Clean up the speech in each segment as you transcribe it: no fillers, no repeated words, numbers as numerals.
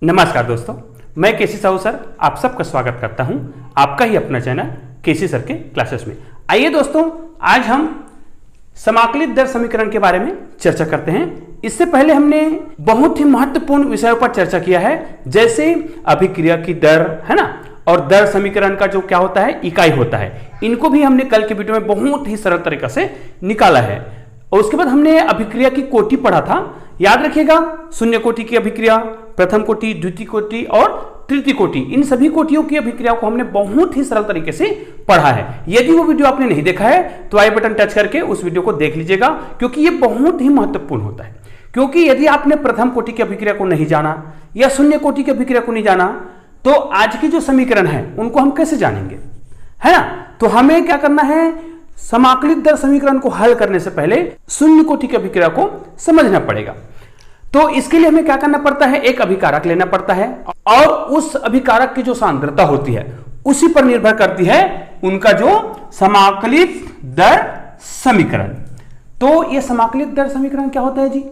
नमस्कार दोस्तों, मैं केसी साहू सर आप सबका स्वागत करता हूं आपका ही अपना चैनल केसी सर के क्लासेस में। आइए दोस्तों, आज हम समाकलित दर समीकरण के बारे में चर्चा करते हैं। इससे पहले हमने बहुत ही महत्वपूर्ण विषयों पर चर्चा किया है, जैसे अभिक्रिया की दर, है ना, और दर समीकरण का जो क्या होता है, इकाई होता है। इनको भी हमने कल के वीडियो में बहुत ही सरल तरीके से निकाला है। और उसके बाद हमने अभिक्रिया की कोटि पढ़ा था, याद रखिएगा, शून्य कोटि की अभिक्रिया, प्रथम कोटि, द्वितीय कोटि और तृतीय कोटि, इन सभी कोटियों की अभिक्रिया को हमने बहुत ही सरल तरीके से पढ़ा है। यदि वो वीडियो आपने नहीं देखा है तो आई बटन टच करके उस वीडियो को देख लीजिएगा, क्योंकि ये बहुत ही महत्वपूर्ण होता है। क्योंकि यदि आपने प्रथम कोटि की अभिक्रिया को नहीं जाना या शून्य कोटि की अभिक्रिया को नहीं जाना तो आज की जो समीकरण है उनको हम कैसे जानेंगे, है ना। तो हमें क्या करना है, समाकलित दर समीकरण को हल करने से पहले शून्य कोटि की अभिक्रिया को समझना पड़ेगा। तो इसके लिए हमें क्या करना पड़ता है, एक अभिकारक लेना पड़ता है और उस अभिकारक की जो सांद्रता होती है उसी पर निर्भर करती है उनका जो समाकलित दर समीकरण। तो ये समाकलित दर समीकरण क्या होता है जी,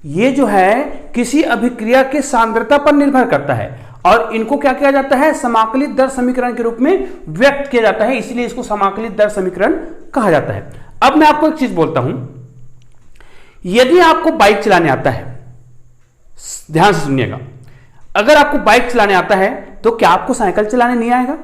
ये जो है किसी अभिक्रिया के सांद्रता पर निर्भर करता है और इनको क्या किया जाता है, समाकलित दर समीकरण के रूप में व्यक्त किया जाता है, इसलिए इसको समाकलित दर समीकरण कहा जाता है। अब मैं आपको एक चीज बोलता हूं, यदि आपको बाइक चलाने आता है, ध्यान से सुनिएगा, अगर आपको बाइक चलाने आता है तो क्या आपको साइकिल चलाने नहीं आएगा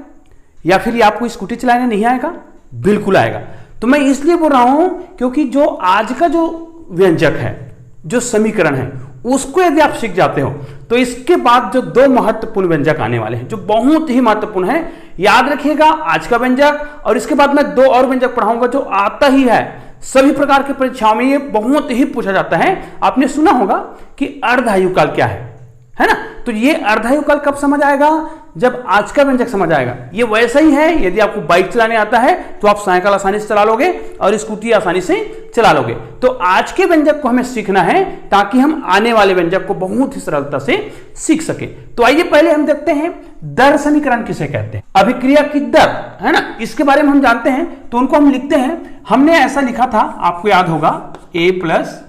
या फिर आपको स्कूटी चलाने नहीं आएगा? बिल्कुल आएगा। तो मैं इसलिए बोल रहा हूं क्योंकि जो आज का जो व्यंजक है, जो समीकरण है, उसको यदि आप सीख जाते हो तो इसके बाद जो दो महत्वपूर्ण व्यंजक आने वाले हैं जो बहुत ही महत्वपूर्ण है, याद रखिएगा, आज का व्यंजक और इसके बाद मैं दो और व्यंजक पढ़ाऊंगा जो आता ही है सभी प्रकार की परीक्षाओं में, ये बहुत ही पूछा जाता है। आपने सुना होगा कि अर्धायुकाल क्या है ना। तो ये अर्धायुकाल कब समझ आएगा, जब आज का व्यंजक समझ आएगा। ये वैसा ही है, यदि आपको बाइक चलाने आता है तो आप साइकिल आसानी से चला लोगे और स्कूटी आसानी से चला लोगे। तो आज के व्यंजक को हमें सीखना है ताकि हम आने वाले व्यंजक को बहुत ही सरलता से सीख सके। तो आइए पहले हम देखते हैं दर समीकरण किसे कहते हैं, अभिक्रिया की दर, है ना, इसके बारे में हम जानते हैं। तो उनको हम लिखते हैं, हमने ऐसा लिखा था, आपको याद होगा, a प्लस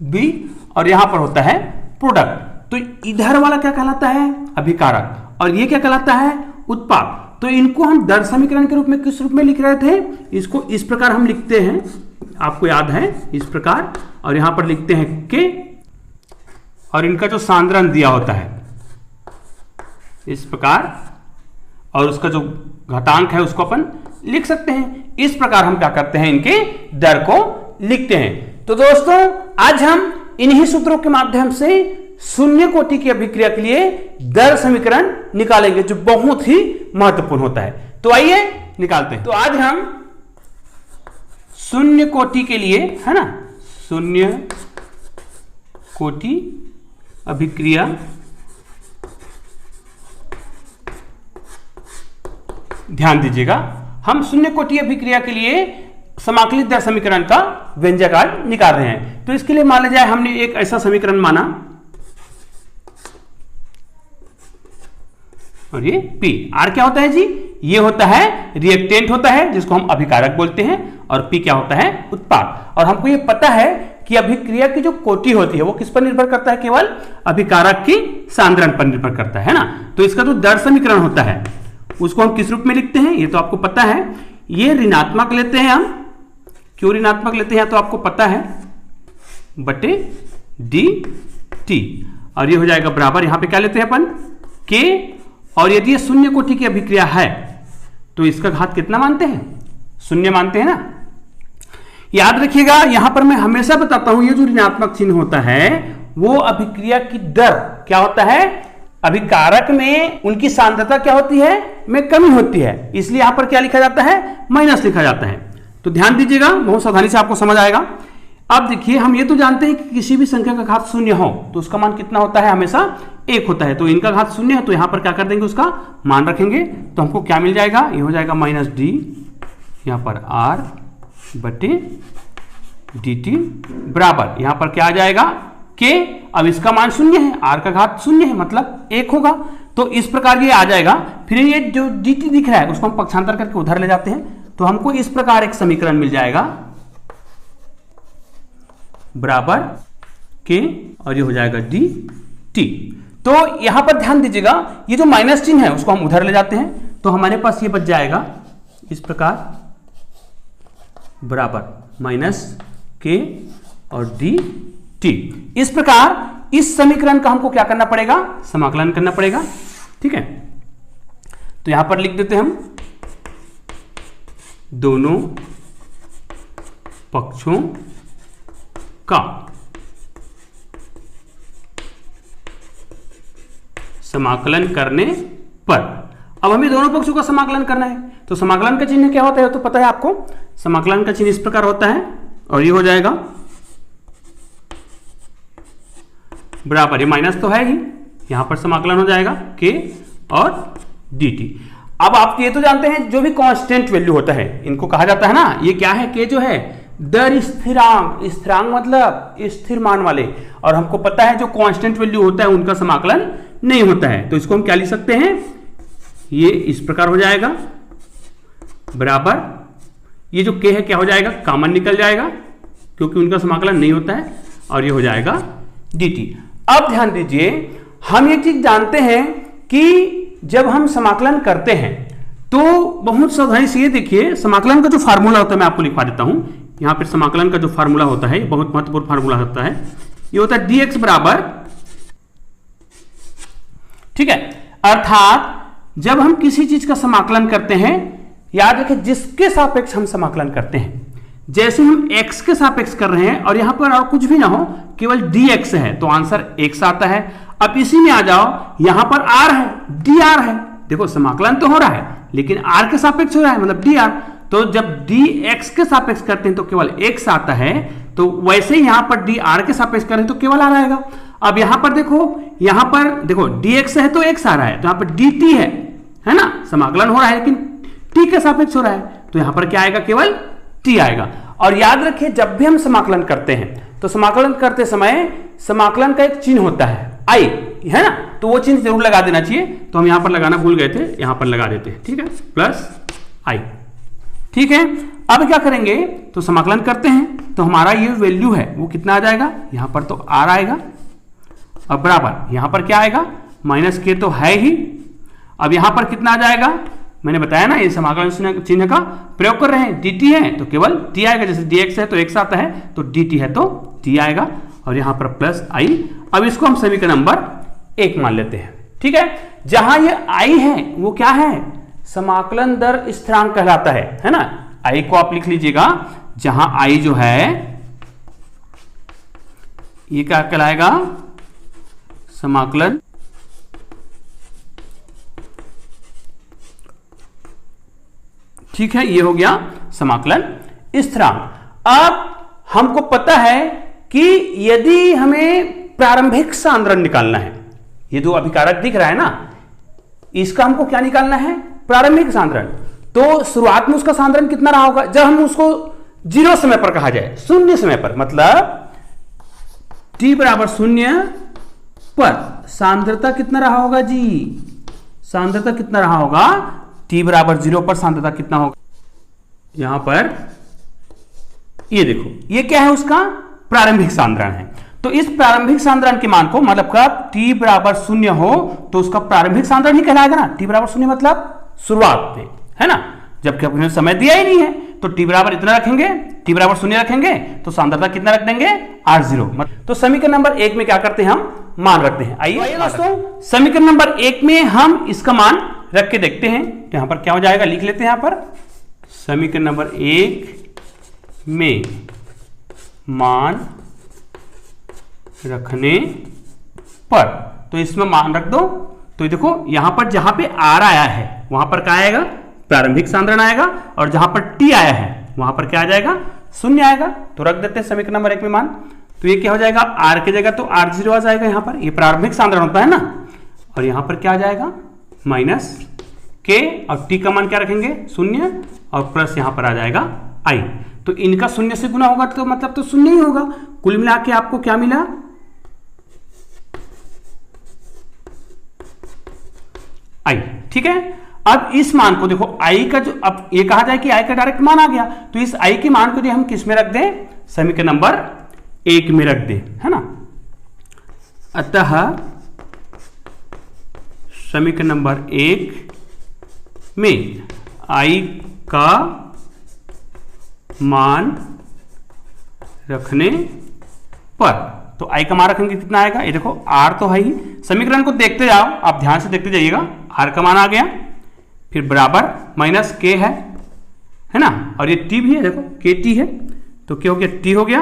बी और यहां पर होता है प्रोडक्ट। तो इधर वाला क्या कहलाता है, अभिकारक, और ये क्या कहलाता है, उत्पाद। तो इनको हम दर समीकरण के रूप में किस रूप में लिख रहे थे, इसको इस प्रकार हम लिखते हैं, आपको याद है, इस प्रकार, और यहां पर लिखते हैं के, और इनका जो सांद्रण दिया होता है इस प्रकार, और उसका जो घातांक है उसको अपन लिख सकते हैं। इस प्रकार हम क्या करते हैं, इनके दर को लिखते हैं। तो दोस्तों, आज हम इन्हीं सूत्रों के माध्यम से शून्य कोटि की अभिक्रिया के लिए दर समीकरण निकालेंगे जो बहुत ही महत्वपूर्ण होता है। तो आइए निकालते हैं। तो आज हम शून्य कोटि के लिए, है ना, शून्य कोटि अभिक्रिया ध्यान दीजिएगा, हम शून्य कोटि अभिक्रिया के लिए समाकलित दर समीकरण का व्यंजक आज निकाल रहे हैं। तो इसके लिए मान लिया जाए हमने एक ऐसा समीकरण माना, और ये P, R क्या होता है जी, ये होता है रिएक्टेंट होता है जिसको हम अभिकारक बोलते हैं, और P क्या होता है, उत्पाद। और हमको ये पता है कि अभिक्रिया की जो कोटि होती है वो किस पर निर्भर करता है, केवल अभिकारक की सांद्रण पर निर्भर करता है ना। तो इसका जो दर समीकरण होता है उसको हम किस रूप में लिखते हैं, ये तो आपको पता है, ये ऋणात्मक लेते हैं हम। क्यों ऋणात्मक लेते हैं तो आपको पता है, बटे डी टी, और ये हो जाएगा बराबर, यहां पे क्या लेते हैं अपन, के, और यदि ये शून्य कोटि की अभिक्रिया है तो इसका घात कितना मानते हैं, शून्य मानते हैं ना। याद रखिएगा, यहां पर मैं हमेशा बताता हूं, ये जो ऋणात्मक चिन्ह होता है वो अभिक्रिया की दर क्या होता है, अभिकारक में उनकी सांद्रता क्या होती है, में कमी होती है, इसलिए यहां पर क्या लिखा जाता है, माइनस लिखा जाता है। तो ध्यान दीजिएगा, बहुत सावधानी से आपको समझ आएगा। अब देखिए, हम ये तो जानते हैं कि किसी भी संख्या का घात शून्य हो तो उसका मान कितना होता है, हमेशा एक होता है। तो इनका घात शून्य है तो यहां पर क्या कर देंगे, उसका मान रखेंगे, तो हमको क्या मिल जाएगा, ये हो जाएगा माइनस डी, यहां पर आर बटे डी टी बराबर, यहां पर क्या आ जाएगा, के। अब इसका मान शून्य है, आर का घात शून्य है, मतलब एक होगा, तो इस प्रकार ये आ जाएगा। फिर ये जो डी टी दिख रहा है उसको हम पक्षांतर करके उधर ले जाते हैं, तो हमको इस प्रकार एक समीकरण मिल जाएगा, बराबर के, और ये हो जाएगा डी टी। तो यहां पर ध्यान दीजिएगा, ये जो माइनस चिन्ह है उसको हम उधर ले जाते हैं, तो हमारे पास ये बच जाएगा इस प्रकार, बराबर माइनस के और डी टी। इस प्रकार इस समीकरण का हमको क्या करना पड़ेगा, समाकलन करना पड़ेगा। ठीक है, तो यहां पर लिख देते हम दोनों पक्षों का समाकलन करने पर। अब हमें दोनों पक्षों का समाकलन करना है, तो समाकलन का चिन्ह क्या होता है तो पता है आपको। समाकलन का चिन्ह इस प्रकार होता है और ये हो जाएगा बराबर, ये माइनस तो है ही, यहां पर समाकलन हो जाएगा के और डी टी। अब आप ये तो जानते हैं जो भी कांस्टेंट वैल्यू होता है इनको कहा जाता है ना, ये क्या है, के जो है दर स्थिरांक, स्थिरांक मतलब स्थिर मान वाले, और हमको पता है जो कांस्टेंट वैल्यू होता है उनका समाकलन नहीं होता है। तो इसको हम क्या लिख सकते हैं, ये इस प्रकार हो जाएगा बराबर, ये जो के है क्या हो जाएगा, कॉमन निकल जाएगा क्योंकि उनका समाकलन नहीं होता है, और ये हो जाएगा dt। अब ध्यान दीजिए, हम ये चीज जानते हैं कि जब हम समाकलन करते हैं तो बहुत सावधानी से ये देखिए, समाकलन का जो फार्मूला होता है मैं आपको लिखवा देता हूं। यहां पर समाकलन का जो फार्मूला होता है, बहुत महत्वपूर्ण फार्मूला होता है, ये होता है dx बराबर, ठीक है, अर्थात जब हम किसी चीज का समाकलन करते हैं, याद रखें जिसके सापेक्ष हम समाकलन करते हैं, जैसे हम x के सापेक्ष कर रहे हैं और यहां पर और कुछ भी ना हो, केवल dx है, तो आंसर x आता है। अब इसी में आ जाओ, यहां पर r है, dr है, देखो समाकलन तो हो रहा है लेकिन r के सापेक्ष हो रहा है, मतलब dr। तो जब dx के सापेक्ष करते हैं तो केवल x आता है, तो वैसे ही यहां पर dr के सापेक्ष करें तो केवल r आएगा। अब यहां पर देखो dx है तो x आ रहा है, तो यहां पर dt है ना, समाकलन हो रहा है लेकिन t के सापेक्ष हो रहा है, तो यहां पर क्या आएगा, केवल t आएगा। और याद रखिए जब भी हम समाकलन करते हैं तो समाकलन करते समय समाकलन का एक चिन्ह होता है i, है ना, तो वो चिन्ह जरूर लगा देना चाहिए। तो हम यहां पर लगाना भूल गए थे, यहां पर लगा देते हैं, ठीक है, प्लस i। ठीक है, अब क्या करेंगे, तो समाकलन करते हैं तो हमारा ये वैल्यू है वो कितना आ जाएगा, यहां पर तो r आएगा, अब बराबर यहां पर क्या आएगा, माइनस के तो है ही। अब यहां पर कितना आ जाएगा, मैंने बताया ना ये समाकलन चिन्ह का प्रयोग कर रहे हैं, dt है तो केवल t आएगा, जैसे dx है तो x आता है, तो dt है तो t आएगा, और यहां पर प्लस i। अब इसको हम समीकरण नंबर 1 मान लेते हैं। ठीक है, जहां ये i है वो क्या है, समाकलन दर स्थिरांक कहलाता है ना। i को आप लिख लीजिएगा, जहां i जो है ये क्या कहलाएगा, समाकलन ठीक है, ये हो गया समाकलन स्थिरांक। अब हमको पता है कि यदि हमें प्रारंभिक सांद्रण निकालना है, ये जो अभिकारक दिख रहा है ना, इसका हमको क्या निकालना है, प्रारंभिक सांद्रण। तो शुरुआत में उसका सांद्रण कितना रहा होगा, जब हम उसको 0 समय पर कहा जाए, 0 समय पर, मतलब t बराबर 0 पर सांद्रता कितना रहा होगा जी, सांद्रता कितना रहा होगा, t बराबर 0 पर सांद्रता कितना होगा, यहां पर ये देखो, ये क्या है, उसका प्रारंभिक सांद्रण है। तो इस प्रारंभिक सांद्रण के मान को, मतलब कब t बराबर 0 हो तो उसका प्रारंभिक सांद्रण ही कहलाएगा ना। t बराबर 0 मतलब शुरुआत में, है ना, जबकि अपने समय दिया ही नहीं है, तो t बराबर इतना रखेंगे, t बराबर 0 रखेंगे तो सांद्रता कितना रख देंगे, r0। तो समीकरण नंबर 1 में क्या करते हैं, हम मान रखते हैं। आइए दोस्तों, समीकरण नंबर 1 में हम इसका मान रख के देखते हैं, तो यहां पर क्या हो जाएगा, लिख लेते हैं यहां पर, समीकरण नंबर 1 में मान रखने पर, तो इसमें मान रख दो, तो देखो यहां पर जहां पे r आया है वहां पर क्या आएगा, प्रारंभिक सांद्रण आएगा, और जहां पर t आया है वहां पर क्या आ जाएगा, 0 आएगा। तो रख देते हैं समीकरण नंबर 1 में मान, तो ये क्या हो जाएगा, r की जगह तो r0 आ जाएगा, यहां पर ये प्रारंभिक सांद्रण होता है ना, और यहां पर क्या आ जाएगा, माइनस के, और t का मान क्या रखेंगे, 0, और प्लस यहां पर आ जाएगा i। तो इनका 0 से गुना होगा तो मतलब तो 0 ही होगा। कुल मिला के आपको क्या मिला, i। ठीक है, अब इस मान को देखो, i का जो, अब ये कहा जाए कि i का डायरेक्ट मान आ गया, तो इस i के मान को हम किस में रख दें, समीकरण नंबर 1 में रख दें, है ना। अतः समीकरण नंबर 1 में I का मान रखने पर, तो I का मान रखेंगे कितना आएगा, ये देखो R तो है ही, समीकरण को देखते जाओ, आप ध्यान से देखते जाइएगा, R का मान आ गया, फिर बराबर माइनस K है ना, और ये T भी है, देखो KT है, तो क्या हो गया, T हो गया,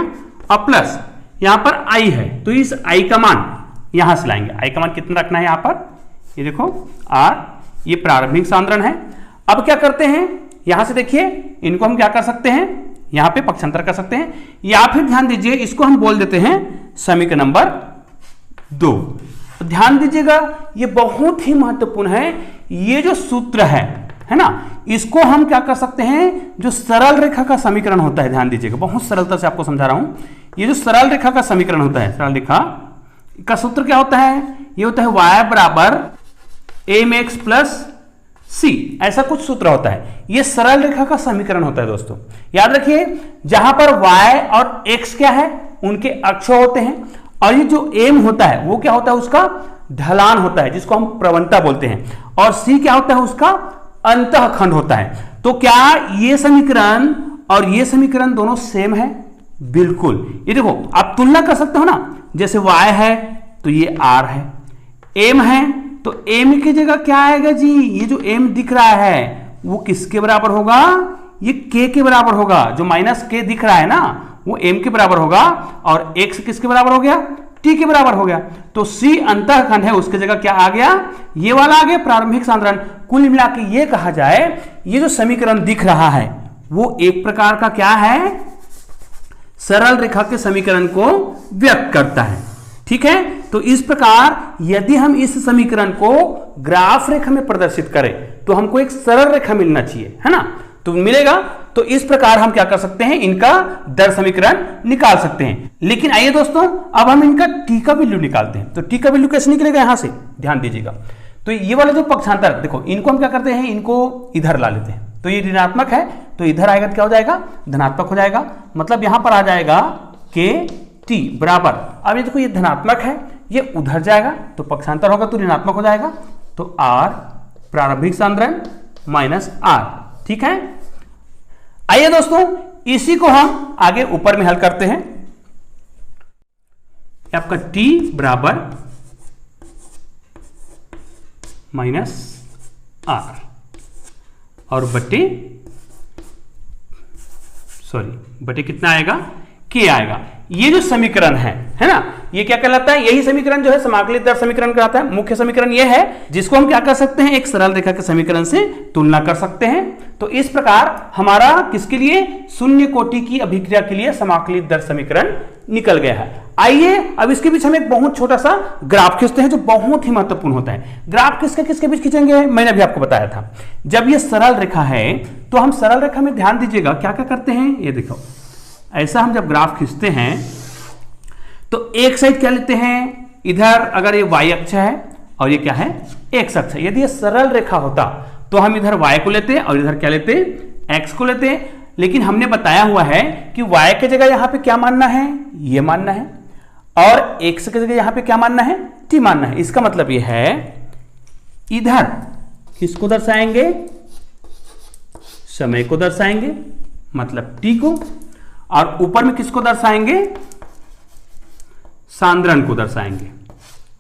अब प्लस यहां पर I है, तो इस I का मान यहां से लाएंगे, I का मान कितना रखना है यहां पर, ये देखो R, ये प्रारंभिक सांद्रण है। अब क्या करते हैं, यहां से देखिए इनको हम क्या कर सकते हैं, यहां पे पक्षांतर कर सकते हैं, या फिर ध्यान दीजिए इसको हम बोल देते हैं समीकरण नंबर 2। तो ध्यान दीजिएगा ये बहुत ही महत्वपूर्ण है, ये जो सूत्र है ना, इसको हम क्या कर सकते हैं, जो सरल रेखा का समीकरण होता है, ध्यान दीजिएगा बहुत सरलता से आपको समझा रहा हूं, ये जो सरल रेखा का समीकरण होता है, सरल रेखा का सूत्र क्या होता है, ये होता है y बराबर mx प्लस c, ऐसा कुछ सूत्र होता है, ये सरल रेखा का समीकरण होता है दोस्तों। याद रखिए जहां पर y और x क्या है, उनके अक्ष होते हैं, और ये जो m होता है वो क्या होता है, उसका ढलान होता है जिसको हम प्रवणता बोलते हैं, और c क्या होता है, उसका अंतःखंड होता है। तो क्या ये समीकरण और ये समीकरण दोनों सेम है, बिल्कुल। ये देखो आप तुलना कर सकते हो ना, जैसे y है तो ये r है, m है तो m की जगह क्या आएगा जी, ये जो m दिख रहा है वो किसके बराबर होगा, ये k के बराबर होगा, जो माइनस k दिख रहा है ना वो m के बराबर होगा, और x किसके बराबर हो गया, t के बराबर हो गया। तो c अंतःखंड है, उसके जगह क्या आ गया, ये वाला आ गया प्रारंभिक सांद्रण। कुल मिला के ये कहा जाए ये जो समीकरण दिख रहा है वो एक प्रकार का क्या है, सरल रेखा के समीकरण को व्यक्त करता है, ठीक है। तो इस प्रकार यदि हम इस समीकरण को ग्राफ रेखा में प्रदर्शित करें तो हमको एक सरल रेखा मिलना चाहिए, है ना, तो मिलेगा। तो इस प्रकार हम क्या कर सकते हैं, इनका दर समीकरण निकाल सकते हैं। लेकिन आइए दोस्तों अब हम इनका t का वैल्यू निकालते हैं। तो t का वैल्यू कैसे निकलेगा, यहां से ध्यान दीजिएगा। तो ये वाला जो पक्षांतर देखो, इनको हम क्या करते हैं, इनको इधर ला लेते हैं, तो ये ऋणात्मक है तो इधर आएगा तो क्या हो जाएगा, धनात्मक हो जाएगा, मतलब यहां पर आ जाएगा KT बराबर, अब ये देखो ये धनात्मक है, ये उधर जाएगा तो पक्षांतर होगा तो ऋणात्मक हो जाएगा, तो R प्रारंभिक सांद्रण माइनस R, ठीक है। आइए दोस्तों इसी को हम आगे ऊपर में हल करते हैं। आपका T बराबर माइनस R और बटे कितना आएगा, K आएगा। ये जो समीकरण है ना, ये क्या कहलाता है, यही समीकरण जो है समाकलित दर समीकरण कहलाता है। मुख्य समीकरण ये है जिसको हम क्या कर सकते हैं, एक सरल रेखा के समीकरण से तुलना कर सकते हैं। तो इस प्रकार हमारा किसके लिए, शून्य कोटि की अभिक्रिया के लिए समाकलित दर समीकरण निकल गया है। आइए अब इसके बीच हम एक बहुत छोटा सा ग्राफ खींचते हैं जो बहुत ही महत्वपूर्ण होता है। ग्राफ किसके बीच खींचेंगे, मैंने अभी आपको बताया था। जब ये सरल रेखा है तो हम सरल रेखा में ध्यान दीजिएगा क्या क्या करते हैं, ये देखो ऐसा हम जब ग्राफ खींचते हैं तो एक साइड क्या लेते हैं, इधर अगर ये y अक्ष है और ये क्या है, x अक्ष है। यदि ये सरल रेखा होता तो हम इधर y को लेते और इधर क्या लेते, x को लेते। लेकिन हमने बताया हुआ है कि y के जगह यहां पे क्या मानना है, ये मानना है, और x के जगह यहां पे क्या मानना है, t मानना है। इसका मतलब ये है इधर किसको दर्शाएंगे, समय को दर्शाएंगे मतलब t को, और ऊपर में किसको दर्शाएंगे, सांद्रण को दर्शाएंगे,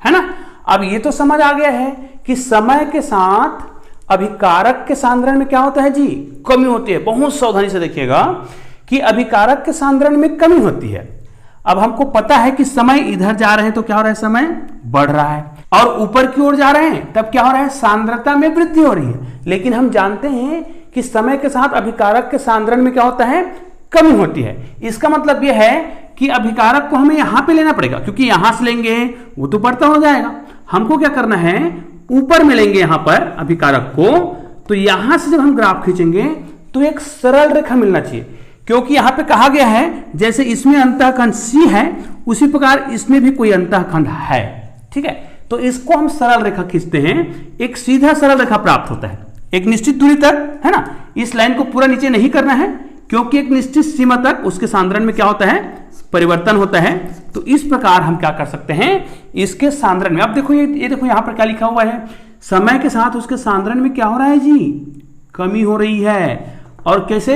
है ना। अब ये तो समझ आ गया है कि समय के साथ अभिकारक के सांद्रण में क्या होता है जी, कमी होती है। बहुत सावधानी से देखिएगा कि अभिकारक के सांद्रण में कमी होती है। अब हमको पता है कि समय इधर जा रहे हैं तो क्या हो रहा है, समय बढ़ रहा है, और ऊपर की ओर जा रहे हैं तब क्या हो रहा है, सांद्रता में वृद्धि हो रही है। लेकिन हम जानते हैं कि समय के साथ अभिकारक के सांद्रण में क्या होता है, कमी होती है। इसका मतलब यह है कि अभिकारक को हमें यहां पे लेना पड़ेगा, क्योंकि यहां से लेंगे वो तो बढ़ता हो जाएगा। हमको क्या करना है, ऊपर में लेंगे यहां पर अभिकारक को, तो यहां से जब हम ग्राफ खींचेंगे तो एक सरल रेखा मिलना चाहिए, क्योंकि यहां पे कहा गया है जैसे इसमें अंतःखंड C है उसी प्रकार इसमें भी कोई अंतःखंड है, ठीक है। तो इसको हम सरल रेखा खींचते हैं, एक सीधा सरल रेखा प्राप्त होता है एक निश्चित दूरी तक, है ना। इस लाइन को पूरा नीचे नहीं करना है क्योंकि एक निश्चित सीमा तक उसके सांद्रण में क्या होता है, परिवर्तन होता है। तो इस प्रकार हम क्या कर सकते हैं, इसके सांद्रण में, अब देखो ये देखो यहां पर क्या लिखा हुआ है, समय के साथ उसके सांद्रण में क्या हो रहा है जी, कमी हो रही है। और कैसे,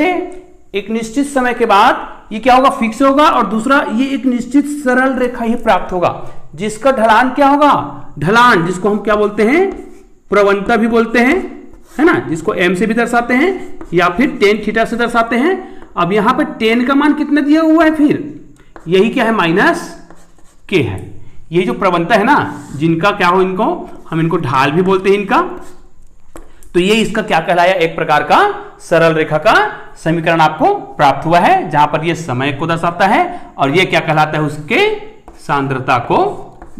एक निश्चित समय के बाद ये क्या होगा, फिक्स होगा, और दूसरा ये एक निश्चित सरल रेखा ही प्राप्त होगा जिसका ढलान क्या होगा, ढलान जिसको हम क्या बोलते हैं, प्रवणता भी बोलते हैं, है ना, जिसको m से भी दर्शाते हैं या फिर tan थीटा से दर्शाते हैं। अब यहां पे tan का मान कितना दिया हुआ है, फिर यही क्या है, -k है। ये जो प्रवणता है ना, जिनका क्या हो, इनको हम इनको ढाल भी बोलते हैं इनका, तो ये इसका क्या कहलाया, एक प्रकार का सरल रेखा का समीकरण आपको प्राप्त हुआ है, जहां पर ये समय को दर्शाता है और ये क्या कहलाता है, उसके सांद्रता को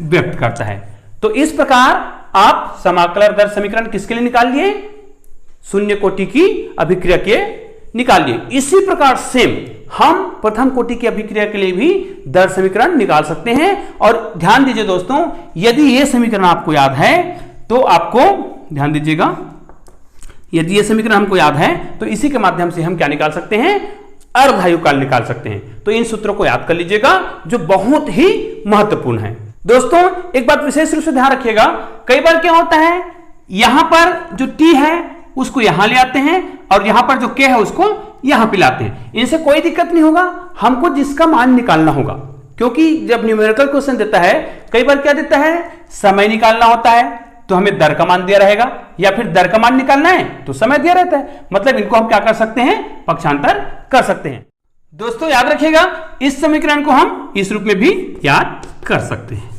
व्यक्त करता है। तो इस प्रकार आप समाकलन दर समीकरण किसके लिए निकाल लिए, शून्य कोटि की अभिक्रिया के निकाल लिए। इसी प्रकार सेम हम प्रथम कोटि की अभिक्रिया के लिए भी दर समीकरण निकाल सकते हैं। और ध्यान दीजिए दोस्तों, यदि यह समीकरण आपको याद है तो आपको ध्यान दीजिएगा, यदि यह समीकरण हमको याद है तो इसी के माध्यम से हम क्या निकाल सकते हैं, अर्धायुकाल निकाल सकते हैं। तो इन सूत्रों को याद कर लीजिएगा जो बहुत ही महत्वपूर्ण है। दोस्तों एक बात विशेष रूप से ध्यान रखिएगा, कई बार क्या होता है, यहां पर जो t है उसको यहां ले आते हैं और यहां पर जो k है उसको यहां पे लाते हैं। इनसे कोई दिक्कत नहीं होगा, हमको जिसका मान निकालना होगा, क्योंकि जब न्यूमेरिकल क्वेश्चन देता है कई बार क्या देता है, समय निकालना होता है तो हमें दर का मान दिया रहेगा, या फिर दर का मान निकालना है तो समय दिया रहता है, मतलब इनको हम क्या कर सकते हैं, पक्षांतर कर सकते हैं। दोस्तों याद रखिएगा, इस समीकरण को हम इस रूप में भी याद कर सकते हैं।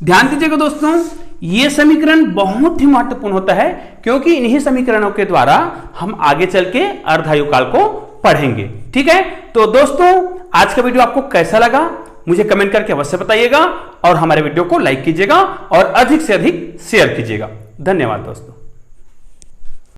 ध्यान दीजिएगा दोस्तों, यह समीकरण बहुत ही महत्वपूर्ण होता है, क्योंकि इन्हीं समीकरणों के द्वारा हम आगे चल के अर्धायुकाल को पढ़ेंगे। ठीक है, तो दोस्तों आज का वीडियो आपको कैसा लगा मुझे कमेंट करके अवश्य बताइएगा, और हमारे वीडियो को लाइक कीजिएगा और अधिक से अधिक शेयर कीजिएगा। धन्यवाद दोस्तों।